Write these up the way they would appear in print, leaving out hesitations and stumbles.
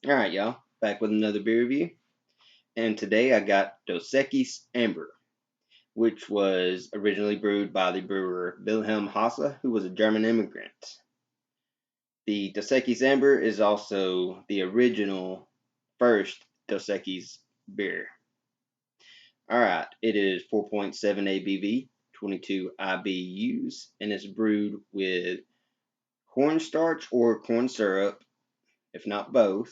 Alright, y'all. Back with another beer review. And today I got Dos Equis Amber, which was originally brewed by the brewer Wilhelm Hasse, who was a German immigrant. The Dos Equis Amber is also the original first Dos Equis beer. Alright, it is 4.7 ABV, 22 IBUs, and it's brewed with cornstarch or corn syrup, if not both,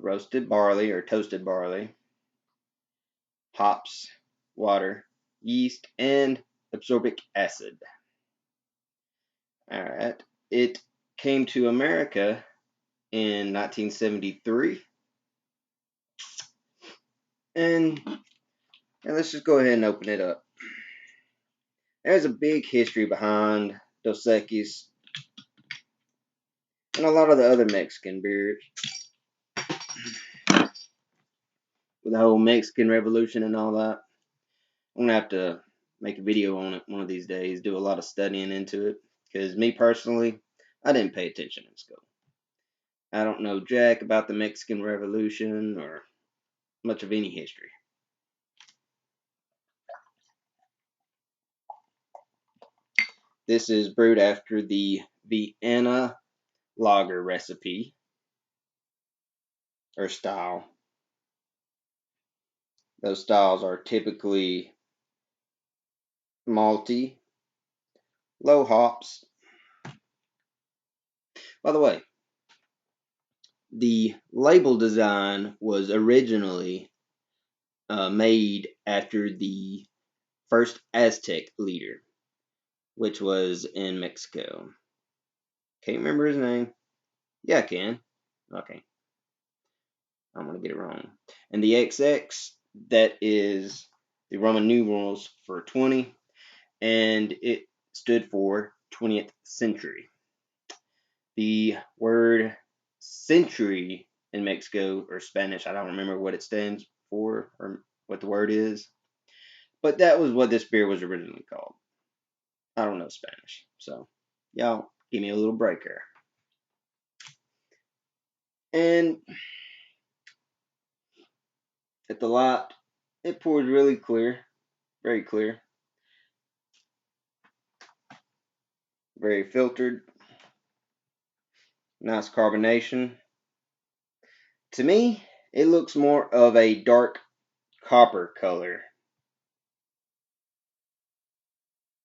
roasted barley or toasted barley, hops, water, yeast, and absorbic acid. All right. It came to America in 1973. And, let's just go ahead and open it up. There's a big history behind Dos Equis and a lot of the other Mexican beers. With the whole Mexican Revolution and all that. I'm going to have to make a video on it one of these days, do a lot of studying into it. Because me personally, I didn't pay attention in school. I don't know jack about the Mexican Revolution or much of any history. This is brewed after the Vienna lager recipe or style. Those styles are typically malty, low hops. By the way, the label design was originally made after the first Aztec leader, which was in Mexico. Can't remember his name. Yeah, I can. Okay. I'm going to get it wrong. And the XX, that is the Roman numerals for 20, and it stood for 20th century. The word century in Mexico or Spanish, I don't remember what it stands for or what the word is, but that was what this beer was originally called. I don't know Spanish, so y'all give me a little break here. And at the lot, it pours really clear, very clear, very filtered, nice carbonation. To me, it looks more of a dark copper color,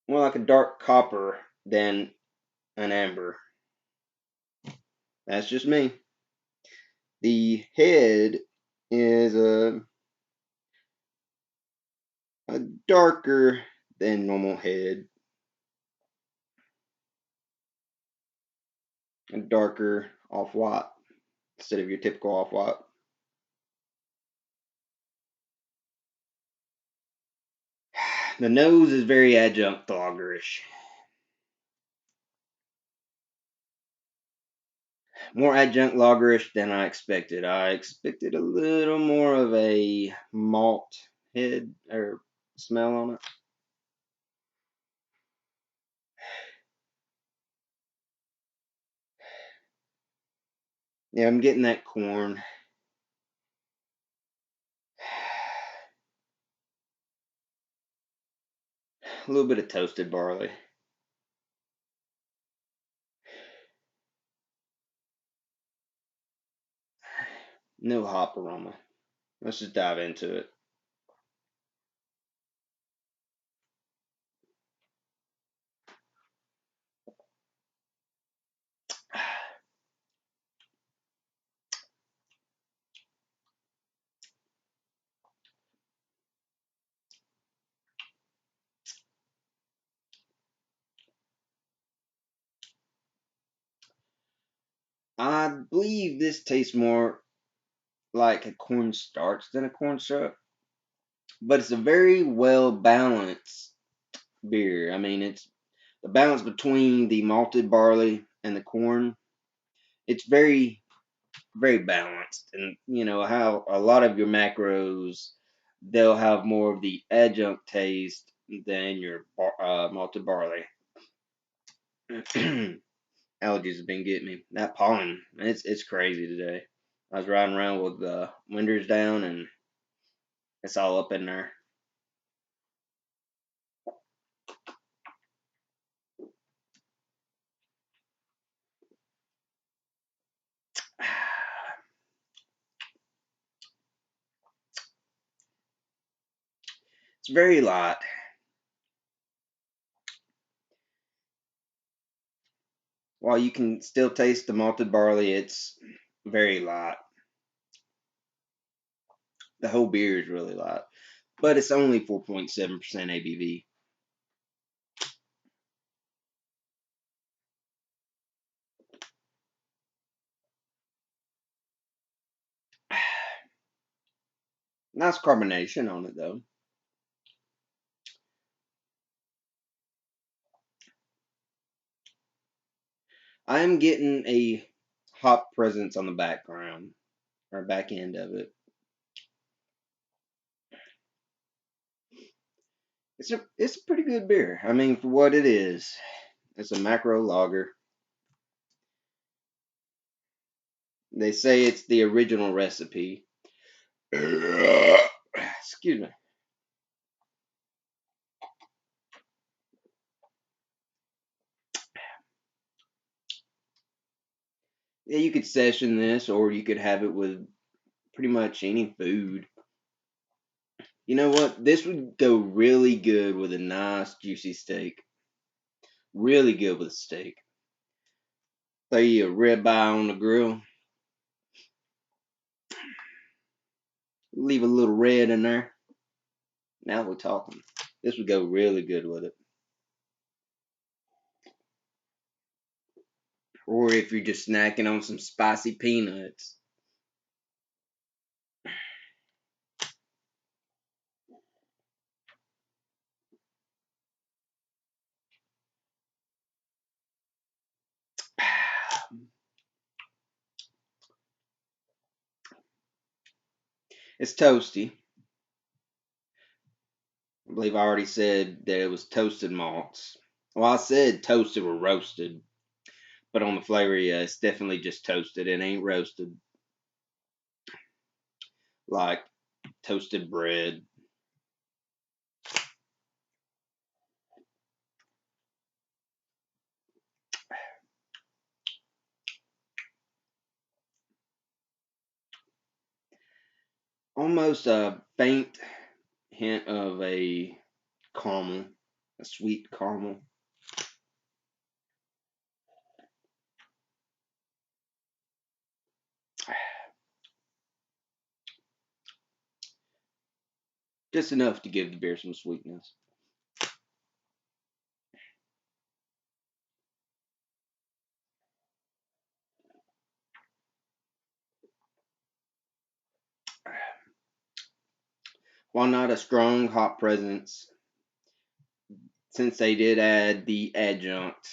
more like a dark copper than an amber. That's just me. The head is a darker than normal head, a darker off-white instead of your typical off-white. The nose is very adjunct lagerish. More adjunct lagerish than I expected. I expected a little more of a malt head or smell on it. Yeah, I'm getting that corn. A little bit of toasted barley. No hop aroma. Let's just dive into it. I believe this tastes more like a cornstarch than a corn syrup, but it's a very well balanced beer. I mean, it's the balance between the malted barley and the corn. It's very, very balanced, and how a lot of your macros they'll have more of the adjunct taste than your malted barley. allergies have been getting me. That pollen, it's crazy today. I was riding around with the windows down, and it's all up in there. It's very light. While you can still taste the malted barley, it's very light. The whole beer is really light, but it's only 4.7% ABV. Nice carbonation on it though. I am getting a hop presence on the background or back end of it. It's a pretty good beer. I mean, for what it is, it's a macro lager. They say it's the original recipe. Excuse me. Yeah, you could session this, or you could have it with pretty much any food. You know what? This would go really good with a nice juicy steak. Really good with a steak. Throw you a ribeye on the grill. Leave a little red in there. Now we're talking. This would go really good with it. Or if you're just snacking on some spicy peanuts. It's toasty. I believe I already said that it was toasted malts. Well, I said toasted or roasted, but on the flavor, yeah, it's definitely just toasted. It ain't roasted like toasted bread. Almost a faint hint of a caramel, a sweet caramel. Just enough to give the beer some sweetness. While not a strong hop presence, since they did add the adjunct,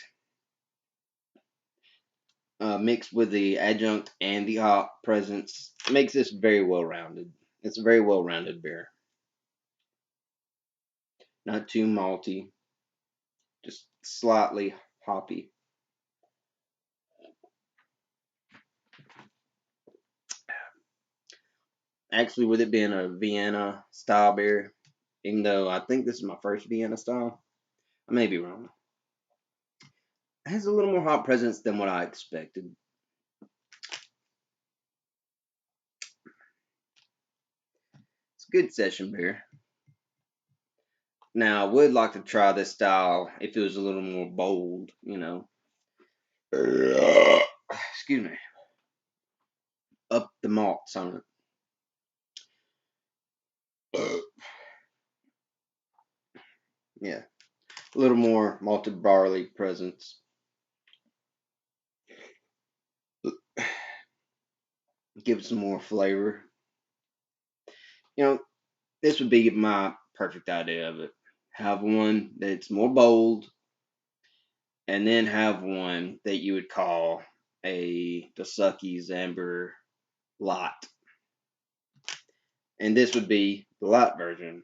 mixed with the adjunct and the hop presence, makes this very well rounded. It's a very well rounded beer. Not too malty, just slightly hoppy. Actually, with it being a Vienna style beer, even though I think this is my first Vienna style, I may be wrong. It has a little more hop presence than what I expected. It's a good session beer. Now, I would like to try this style if it was a little more bold, you know. Excuse me. Up the malts on it. Yeah. A little more malted barley presence. Give it some more flavor. You know, this would be my perfect idea of it. Have one that's more bold, and then have one that you would call a Dasucky's Amber Light. And this would be the light version.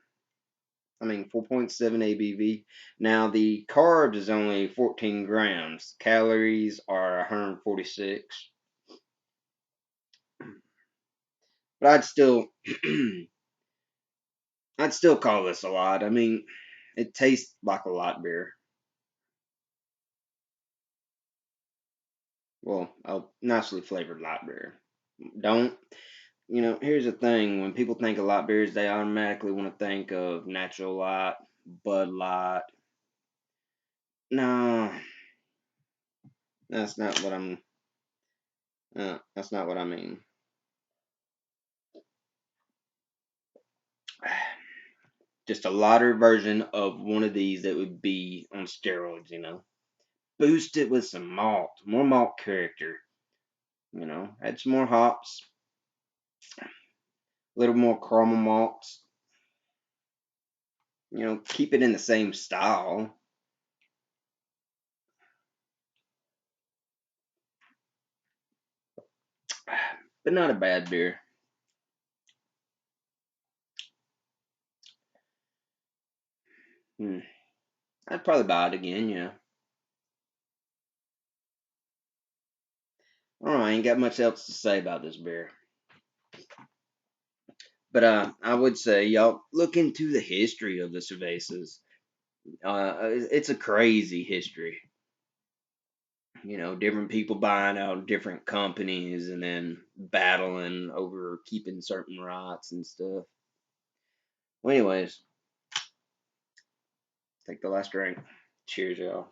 I mean, 4.7 ABV. Now, the carbs is only 14 grams. Calories are 146. But I'd still call this a lot. I mean, it tastes like a lot beer. Well, a nicely flavored light beer. Don't, here's the thing. When people think of light beers, they automatically want to think of Natural Light, Bud Light. No, that's not what that's not what I mean. Just a lighter version of one of these that would be on steroids. Boost it with some malt, more malt character. Add some more hops, a little more caramel malts. Keep it in the same style, but not a bad beer. Hmm. I'd probably buy it again. I don't know, I ain't got much else to say about this beer. But I would say y'all look into the history of the cervezas. It's a crazy history. Different people buying out different companies and then battling over keeping certain rights and stuff. Well, anyways, take the last drink. Cheers, y'all.